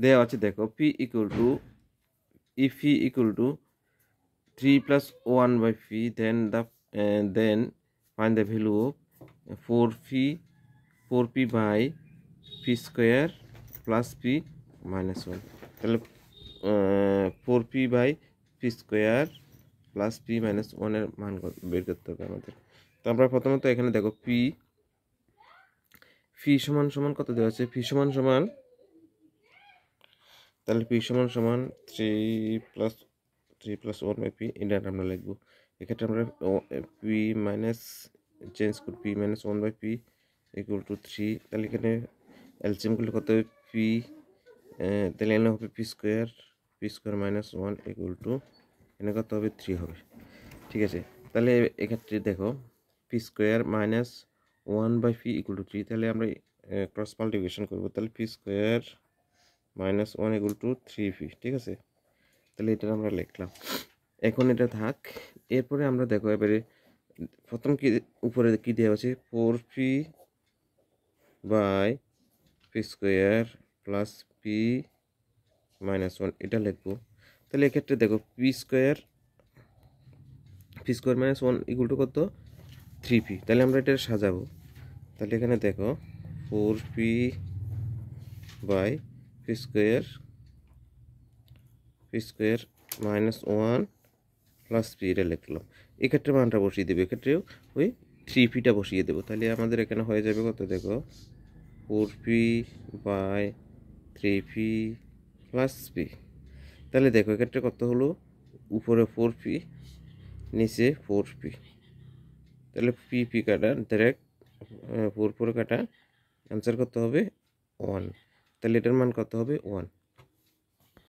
দেওয়া আছে দেখো P equal to if p equal to 3 plus 1 by p then find the value of 4p by p square plus p minus 1 তাহলে 4p by p square plus p minus 1 এর মান বের করতে হবে আমাদের। তো আমরা প্রথমত এখানে দেখো p সমান সমান কত দেওয়া আছে, p সমান সমান তাহলে p সমান সমান 3 plus 1 by p এটা আমরা লিখবো। এক্ষেত্রে আমরা p মাইনাস চেঞ্জ করি p minus 1 by p equal to 3। তাহলে এখানে এলসিএম করলে কত হবে p, তাহলে এখানে হবে p square minus 1 equal two এখানে কত হবে 3 হবে। ঠিক আছে, তাহলে এক্ষেত্রে দেখো p square minus 1 by p equal to 3, তাহলে আমরা ক্রস মাল্টিপ্লিকেশন করবো। তাহলে p square minus 1 equal two 3p। ঠিক আছে, তাহলে এটা আমরা লিখলাম। এখন এটা থাক। এরপরে আমরা দেখো এবারে প্রথম কি উপরে কি দেওয়া আছে 4p by p square plus p minus 1 এটা লিখবো। তাহলে এক্ষেত্রে দেখো p square minus 1 equal to কত 3p। তাহলে আমরা এটা সাজাবো। তাহলে এখানে দেখো 4p by p square minus 1 plus p এটা লিখলাম। এক্ষেত্রে মানটা বসিয়ে দেবো, এক্ষেত্রেও ওই 3pটা বসিয়ে দেবো। তাহলে আমাদের এখানে হয়ে যাবে কত দেখো 4p by 3p plus P. তাহলে দেখো এক্ষেত্রে কত হলো, উপরে 4p নিচে 4p, তাহলে পি কাটা ডাইরেক্ট 4 কাটা, অ্যান্সার কত হবে 1। তাহলে এটার মান কত হবে 1।